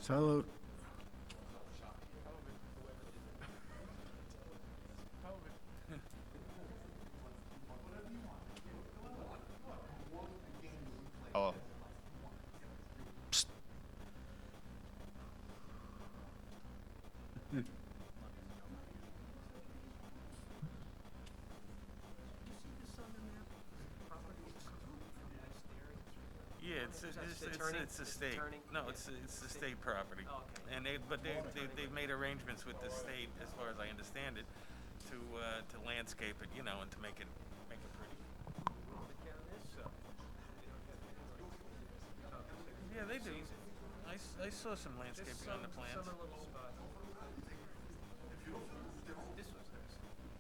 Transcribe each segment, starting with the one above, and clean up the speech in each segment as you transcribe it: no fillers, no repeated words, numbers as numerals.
Salute. Oh. Psst. Yeah, it's a state. No, it's the state property. And they've made arrangements with the state, as far as I understand it, to landscape it, and to make it pretty. Yeah, they do. I saw some landscaping on the plans.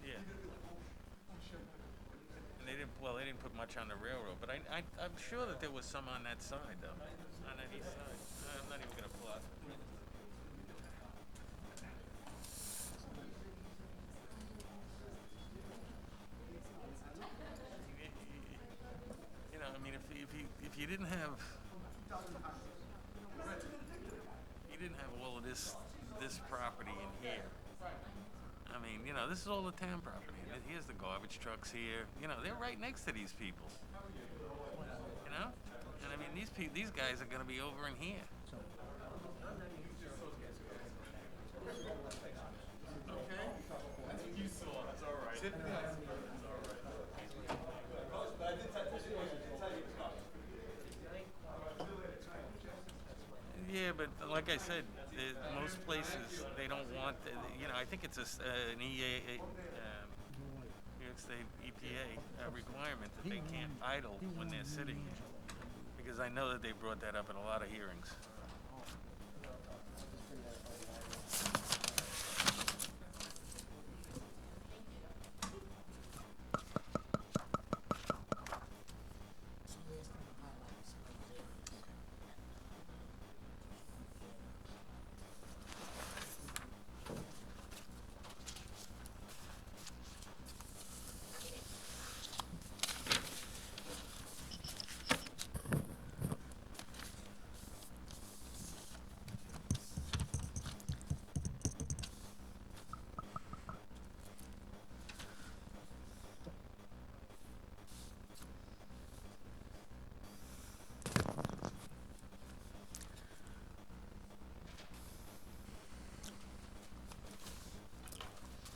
Yeah. And they didn't put much on the railroad, but I'm sure that there was some on that side, though, on that east side. I'm not even gonna pull out. I mean, if you didn't have all of this property in here. I mean, this is all the town property. Here's the garbage trucks here. They're right next to these people. And I mean, these guys are going to be over in here. Okay. That's what you saw. That's all right. Yeah, but like I said, most places they don't want. I think it's an EA, it's the EPA requirement that they can't idle when they're sitting, because I know that they brought that up in a lot of hearings.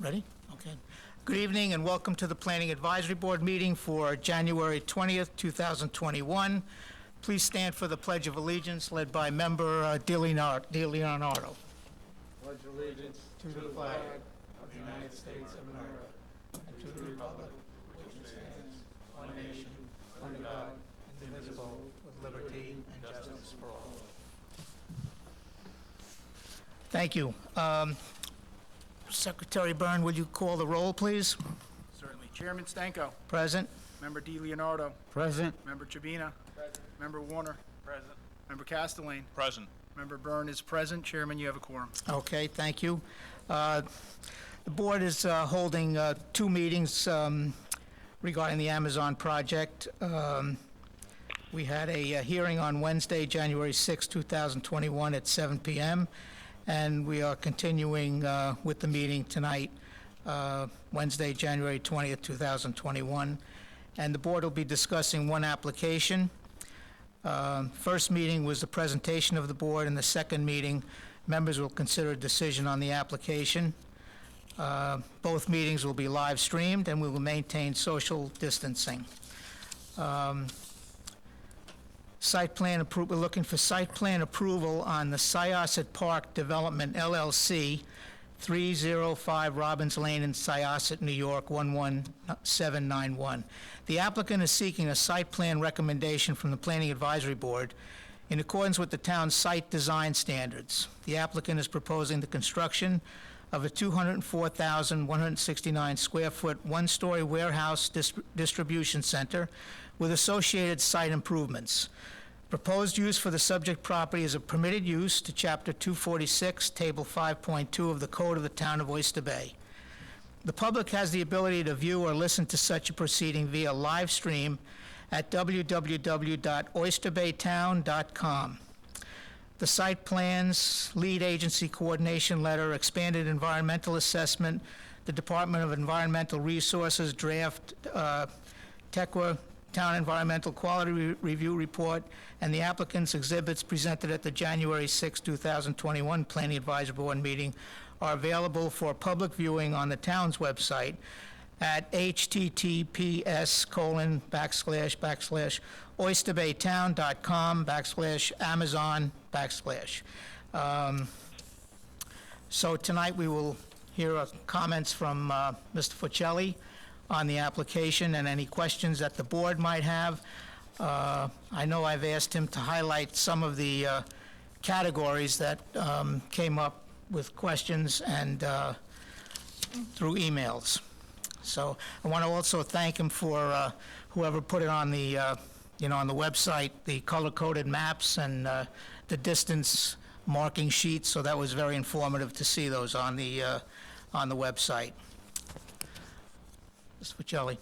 Ready? Okay. Good evening and welcome to the Planning Advisory Board meeting for January 20th, 2021. Please stand for the Pledge of Allegiance led by Member DeLeonardo. Pledge allegiance To the flag of the United States of America and to the republic which stands one nation under God, indivisible, with liberty and justice for all. Thank you. Secretary Byrne, would you call the roll, please? Certainly. Chairman Stanko. Present. Member DeLeonardo. present. Member Tribina. Present. Member Warner. Present. Member Castellane. Present. Member Byrne is present. Chairman, you have a quorum. Okay, thank you. The board is holding two meetings regarding the Amazon project. We had a hearing on Wednesday, January 6, 2021 at 7 p.m., and we are continuing with the meeting tonight, Wednesday, January 20th, 2021. And the board will be discussing one application. First meeting was the presentation of the board, and the second meeting, members will consider a decision on the application. Both meetings will be live streamed, and we will maintain social distancing. Site plan approval, we're looking for site plan approval on the Syosset Park Development LLC, 305 Robbins Lane in Syosset, New York, 11791. The applicant is seeking a site plan recommendation from the Planning Advisory Board in accordance with the town's site design standards. The applicant is proposing the construction of a 204,169 square foot, one-story warehouse distribution center with associated site improvements. Proposed use for the subject property is a permitted use to Chapter 246, Table 5.2 of the Code of the Town of Oyster Bay. The public has the ability to view or listen to such a proceeding via live stream at www.oysterbaytown.com. the site plans, lead agency coordination letter, expanded environmental assessment, the Department of Environmental Resources draft TEQA Town Environmental Quality Review Report, and the applicant's exhibits presented at the January 6, 2021 Planning Advisory Board meeting are available for public viewing on the town's website at https://oysterbaytown.com/Amazon/. So tonight we will hear comments from Mr. Focelli on the application and any questions that the board might have. I know I've asked him to highlight some of the categories that came up with questions and through emails. So I want to also thank him for whoever put it on the, on the website, the color-coded maps and the distance marking sheets. So that was very informative to see those on the website. Mr. Focelli,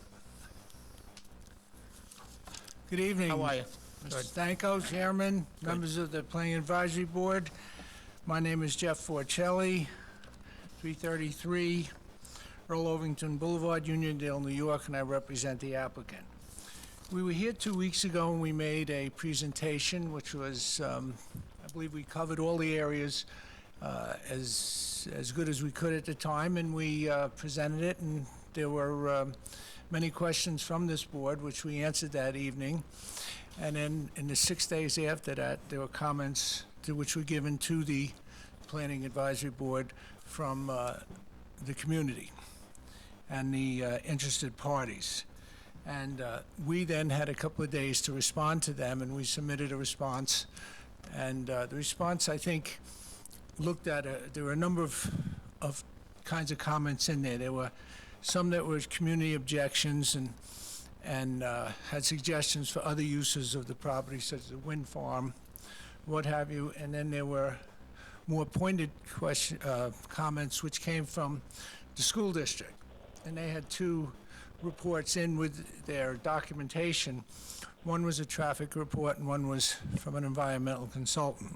Good evening. how are you? Mr. Stanko, Chairman, members of the Planning Advisory Board. My name is Jeff Forcelli, 333 Earl Ovington Boulevard, Uniondale, New York, and I represent the applicant. We were here 2 weeks ago and we made a presentation which was, I believe we covered all the areas as good as we could at the time, and we presented it, and there were many questions from this board, which we answered that evening. And then in the 6 days after that, there were comments which were given to the Planning Advisory Board from the community and the interested parties. And we then had a couple of days to respond to them, and we submitted a response. And the response, I think, looked at, there were a number of kinds of comments in there. There were some that were community objections and had suggestions for other uses of the property, such as a wind farm, what have you. And then there were more pointed comments which came from the school district. And they had two reports in with their documentation. One was a traffic report and one was from an environmental consultant.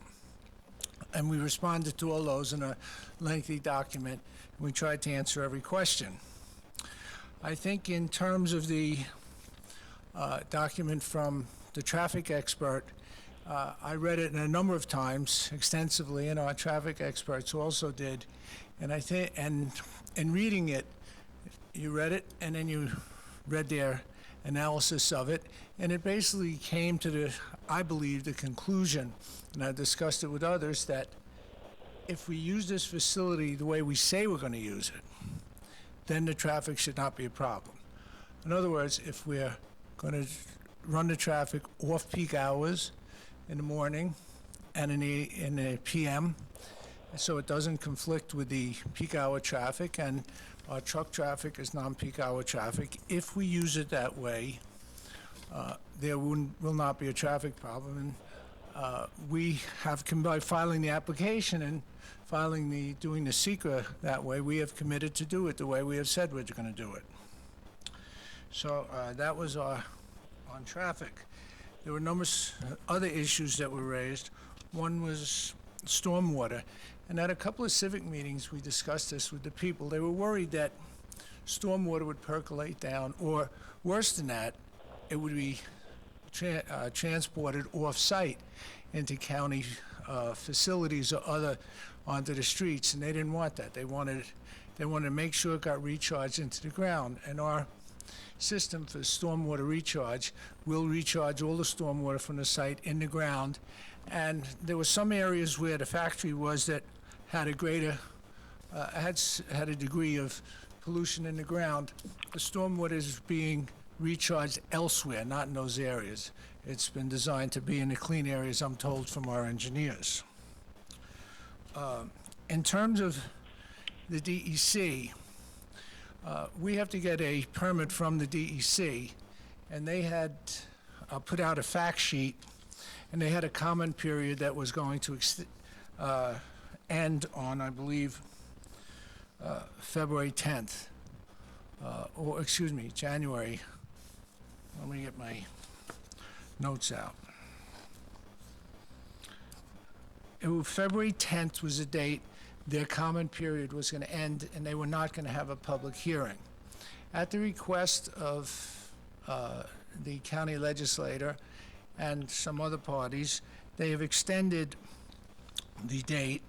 And we responded to all those in a lengthy document. We tried to answer every question. I think in terms of the document from the traffic expert, I read it a number of times extensively, and our traffic experts also did. And I think, and in reading it, you read it, and then you read their analysis of it, and it basically came to the, I believe, the conclusion, and I discussed it with others, that if we use this facility the way we say we're going to use it, then the traffic should not be a problem. In other words, if we're going to run the traffic off-peak hours in the morning and in the PM, so it doesn't conflict with the peak hour traffic, and our truck traffic is non-peak hour traffic. If we use it that way, there will not be a traffic problem. And we have, by filing the application and doing the SECRA that way, we have committed to do it the way we have said we're going to do it. So that was on traffic. There were numerous other issues that were raised. One was stormwater. And at a couple of civic meetings, we discussed this with the people. They were worried that stormwater would percolate down, or worse than that, it would be transported off-site into county facilities or other onto the streets, and they didn't want that. They wanted to make sure it got recharged into the ground. And our system for stormwater recharge will recharge all the stormwater from the site in the ground. And there were some areas where the factory was that had a greater, had a degree of pollution in the ground. The stormwater is being recharged elsewhere, not in those areas. It's been designed to be in the clean areas, I'm told from our engineers. In terms of the DEC, we have to get a permit from the DEC, and they had put out a fact sheet, and they had a comment period that was going to end on, I believe, February 10th, or excuse me, January. Let me get my notes out. February 10th was the date their comment period was going to end, and they were not going to have a public hearing. At the request of the county legislator and some other parties, they have extended the date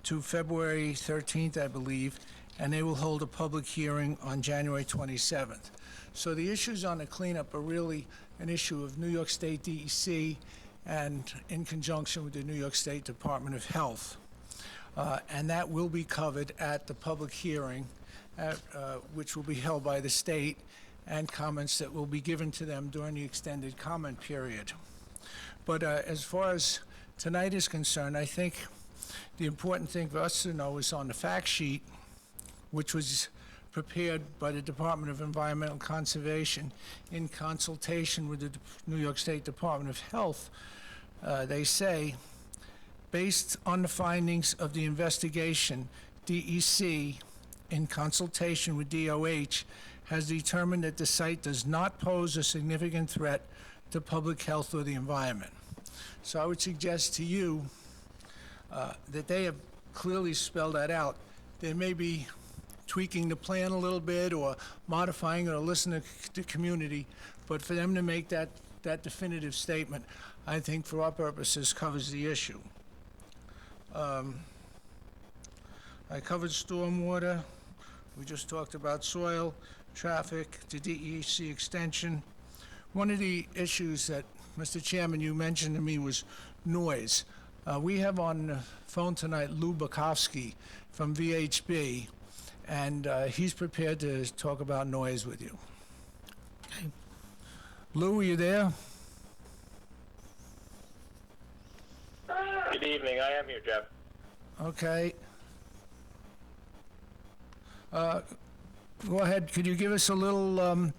to February 13th, I believe, and they will hold a public hearing on January 27th. So the issues on the cleanup are really an issue of New York State DEC and in conjunction with the New York State Department of Health. And that will be covered at the public hearing, which will be held by the state, and comments that will be given to them during the extended comment period. But as far as tonight is concerned, I think the important thing for us to know is on the fact sheet, which was prepared by the Department of Environmental Conservation in consultation with the New York State Department of Health. They say, based on the findings of the investigation, DEC, in consultation with DOH, has determined that the site does not pose a significant threat to public health or the environment. So I would suggest to you that they have clearly spelled that out. There may be tweaking the plan a little bit or modifying it or listening to the community, but for them to make that definitive statement, I think for our purposes covers the issue. I covered stormwater. We just talked about soil, traffic, the DEC extension. One of the issues that, Mr. Chairman, you mentioned to me was noise. We have on the phone tonight Lou Bukowski from VHB, and he's prepared to talk about noise with you. Okay. Lou, are you there? Good evening. I am here, Jeff. Okay. Go ahead. Could you give us a little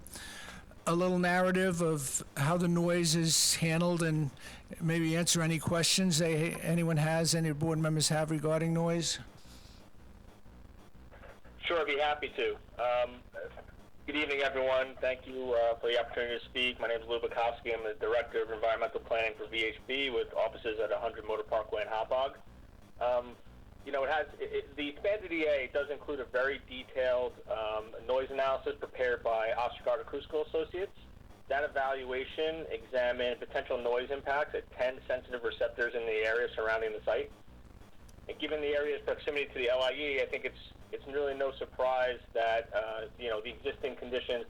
narrative of how the noise is handled, and maybe answer any questions anyone has, any board members have regarding noise? Sure, I'd be happy to. Good evening, everyone. Thank you for the opportunity to speak. My name is Lou Bukowski. I'm the Director of Environmental Planning for VHB with offices at 100 Motor Parkway in Hauppauge. You know, the expanded EA does include a very detailed noise analysis prepared by Ostergaard Acoustical Associates. That evaluation examined potential noise impacts at 10 sensitive receptors in the area surrounding the site. And given the area's proximity to the LIE, I think it's really no surprise that you know, the existing conditions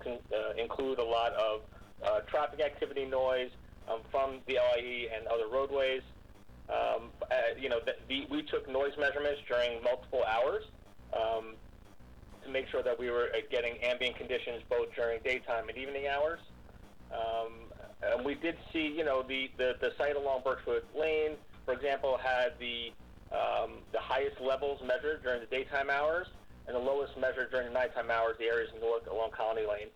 include a lot of traffic activity noise from the LIE and other roadways. You know, we took noise measurements during multiple hours to make sure that we were getting ambient conditions both during daytime and evening hours. And we did see, you know, the site along Birchwood Lane, for example, had the highest levels measured during the daytime hours, and the lowest measured during the nighttime hours, the areas north along Colony Lane.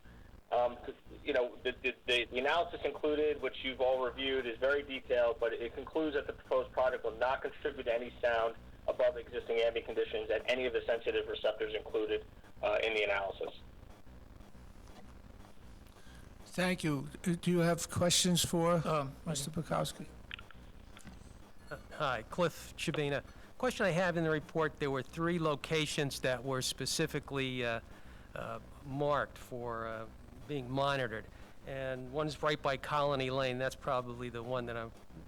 You know, the analysis included, which you've all reviewed, is very detailed, but it concludes that the proposed project will not contribute to any sound above existing ambient conditions at any of the sensitive receptors included in the analysis. Thank you. Do you have questions for Mr. Bukowski? Hi, Cliff Chabina. Question I have in the report, there were 3 locations that were specifically marked for being monitored, and one's right by Colony Lane. That's probably the one that I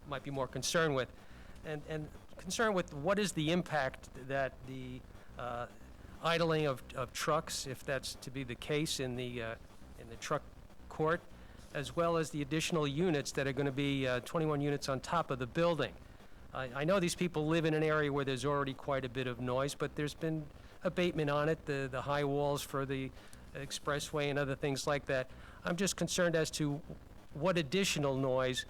might be more concerned with, and concerned with what is the impact that the idling of trucks, if that's to be the case in the truck court, as well as the additional units that are going to be 21 units on top of the building. I know these people live in an area where there's already quite a bit of noise, but there's been abatement on it, the high walls for the expressway and other things like that. I'm just concerned as to what additional noise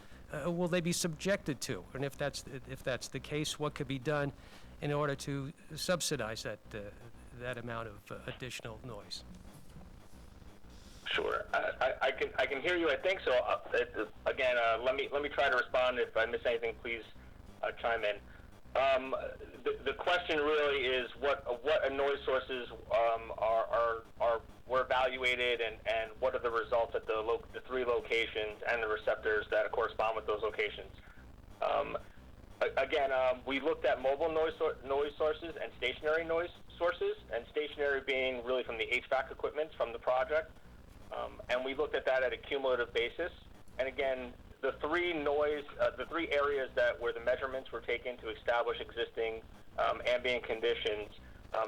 will they be subjected to, and if that's the case, what could be done in order to subsidize that amount of additional noise. Sure, I can hear you. I think so. Again, let me try to respond. If I miss anything, please chime in. The question really is what noise sources were evaluated, and what are the results at the 3 locations and the receptors that correspond with those locations. Again, we looked at mobile noise sources and stationary noise sources, and stationary being really from the HVAC equipment from the project. And we looked at that at a cumulative basis. And again, the three areas where the measurements were taken to establish existing ambient conditions,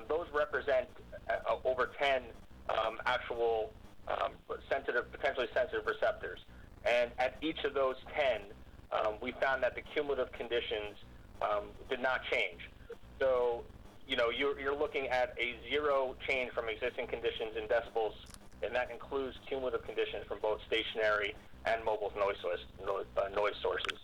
those represent over 10 actual potentially sensitive receptors. And at each of those 10, we found that the cumulative conditions did not change. So, you're looking at a zero change from existing conditions in decibels, and that includes cumulative conditions from both stationary and mobile noise sources.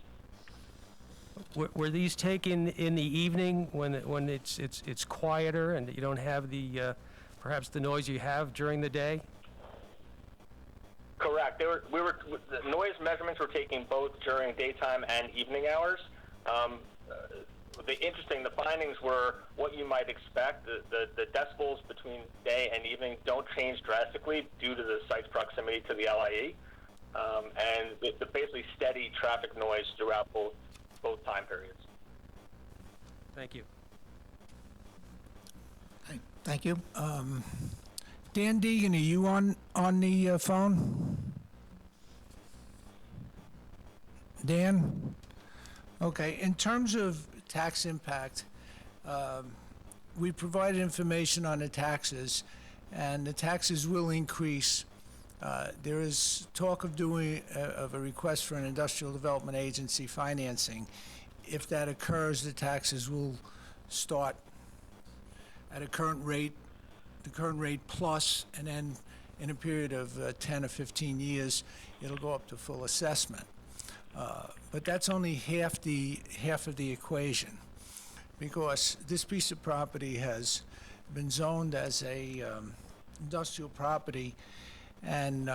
Were these taken in the evening when it's quieter and you don't have the perhaps the noise you have during the day? Correct. The noise measurements were taken both during daytime and evening hours. The findings were what you might expect. The decibels between day and evening don't change drastically due to the site's proximity to the LIE, and it's basically steady traffic noise throughout both time periods. Thank you. Thank you. Dan Deegan, are you on the phone? Dan? Okay, in terms of tax impact, we provided information on the taxes, and the taxes will increase. There is talk of a request for an industrial development agency financing. If that occurs, the taxes will start at a current rate, the current rate plus, and then in a period of 10 or 15 years, it'll go up to full assessment. But that's only half of the equation, because this piece of property has been zoned as a industrial property, and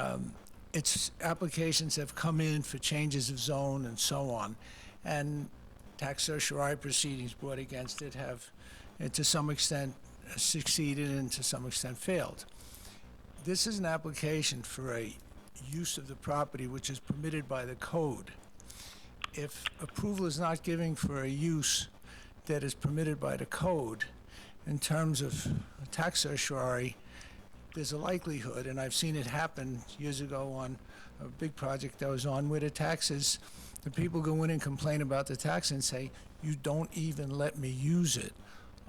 its applications have come in for changes of zone and so on, and tax certiorari proceedings brought against it have, to some extent, succeeded and to some extent failed. This is an application for a use of the property which is permitted by the code. If approval is not given for a use that is permitted by the code, in terms of tax certiorari, there's a likelihood, and I've seen it happen years ago on a big project I was on, where the people go in and complain about the tax and say, you don't even let me use it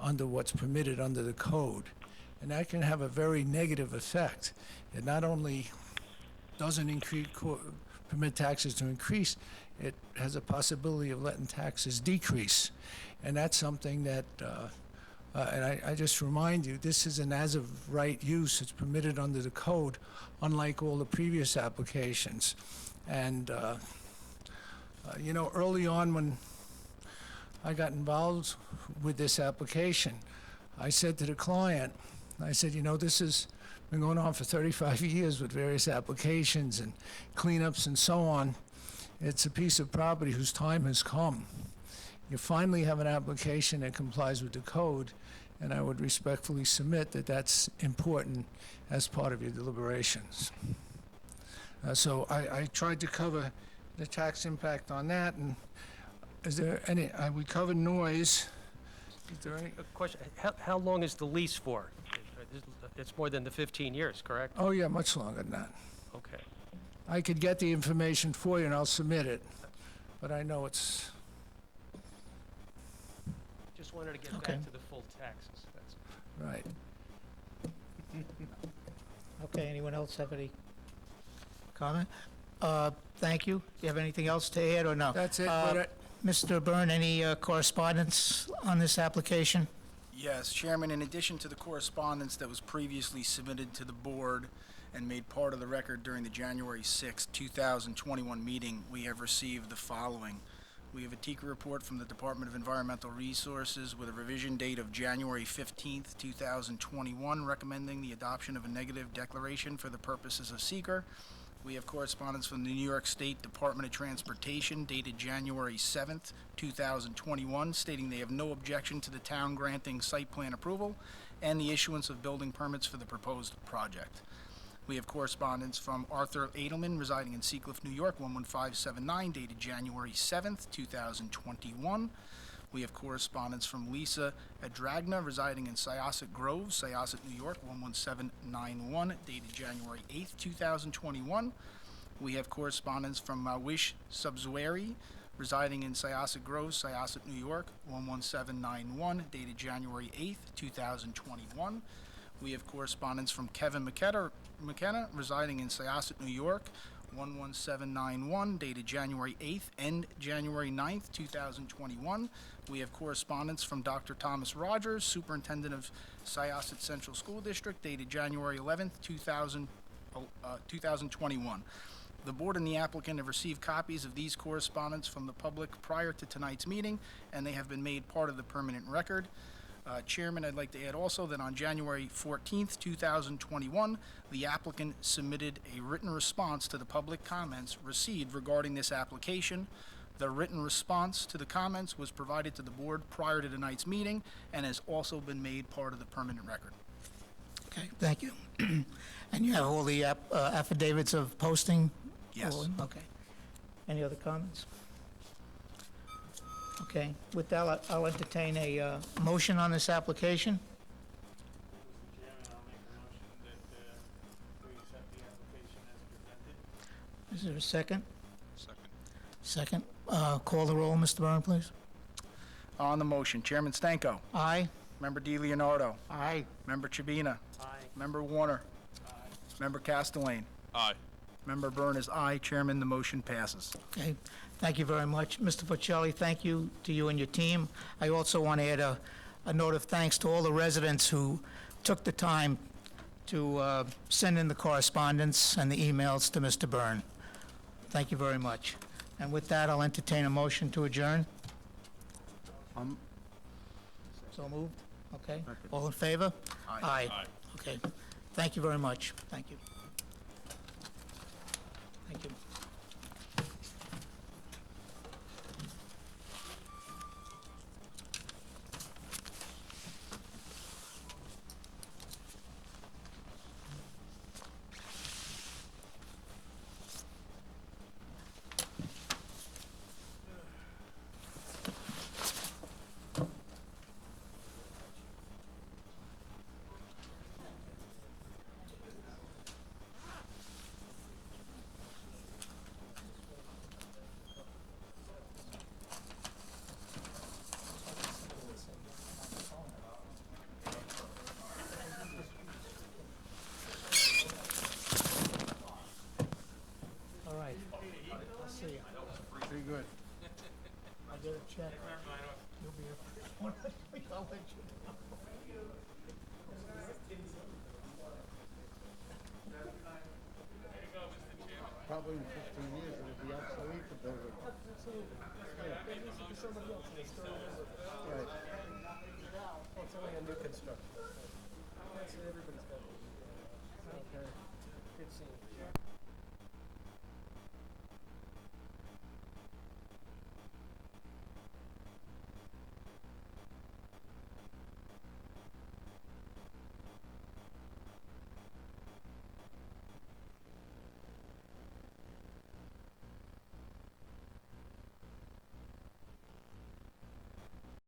under what's permitted under the code. And that can have a very negative effect. It not only doesn't permit taxes to increase, it has a possibility of letting taxes decrease. And that's something that, and I just remind you, this is an as-of-right use. It's permitted under the code, unlike all the previous applications. And, early on when I got involved with this application, I said to the client, this has been going on for 35 years with various applications and cleanups and so on. It's a piece of property whose time has come. You finally have an application that complies with the code, and I would respectfully submit that that's important as part of your deliberations. So I tried to cover the tax impact on that, and is there any, we covered noise. Is there any? A question, how long is the lease for? It's more than the 15 years, correct? Oh, yeah, much longer than that. Okay. I could get the information for you and I'll submit it, but I know it's, Just wanted to get Okay. back to the full taxes. That's right. Okay, anyone else have any comment? Thank you. Do you have anything else to add, or no? That's it, Mr. Byrne, any correspondence on this application? Yes, Chairman, in addition to the correspondence that was previously submitted to the board and made part of the record during the January 6, 2021 meeting, we have received the following. We have a TICA report from the Department of Environmental Resources with a revision date of January 15, 2021, recommending the adoption of a negative declaration for the purposes of seeker. We have correspondence from the New York State Department of Transportation dated January 7th, 2021, stating they have no objection to the town granting site plan approval and the issuance of building permits for the proposed project. We have correspondence from Arthur Edelman, residing in Seacliff, New York, 11579, dated January 7th, 2021. We have correspondence from Lisa Adragna, residing in Syosset Grove, Syosset, New York, 11791, dated January 8th, 2021. We have correspondence from Wish Subzueri, residing in Syosset Grove, Syosset, New York, 11791, dated January 8th, 2021. We have correspondence from Kevin McKenna, residing in Syosset, New York, 11791, dated January 8th and January 9th, 2021. We have correspondence from Dr. Thomas Rogers, Superintendent of Syosset Central School District, dated January 11th, 2021. The board and the applicant have received copies of these correspondence from the public prior to tonight's meeting, and they have been made part of the permanent record. Chairman, I'd like to add also that on January 14th, 2021, the applicant submitted a written response to the public comments received regarding this application. The written response to the comments was provided to the board prior to tonight's meeting and has also been made part of the permanent record. Okay, thank you. And you have all the affidavits of posting? Yes. Okay. Any other comments? Okay, with that, I'll entertain a motion on this application. Mr. Chairman, I'll make a motion that we accept the application as presented. Is there a second? Second. Second. Call the roll, Mr. Byrne, please. On the motion, Chairman Stanko. Aye. Member DiLeonardo. Aye. Member Chabina. Aye. Member Warner. Member Castellane. Aye. Member Byrne is aye. Chairman, the motion passes. Okay, thank you very much. Mr. Pacelli, thank you to you and your team. I also want to add a note of thanks to all the residents who took the time to send in the correspondence and the emails to Mr. Byrne. Thank you very much. And with that, I'll entertain a motion to adjourn. So moved? Okay. All in favor? Aye. Aye. Okay. Thank you very much. Thank you. Thank you. All right. I'll see you. Pretty good. I'll get a check. You'll be here. I'll let you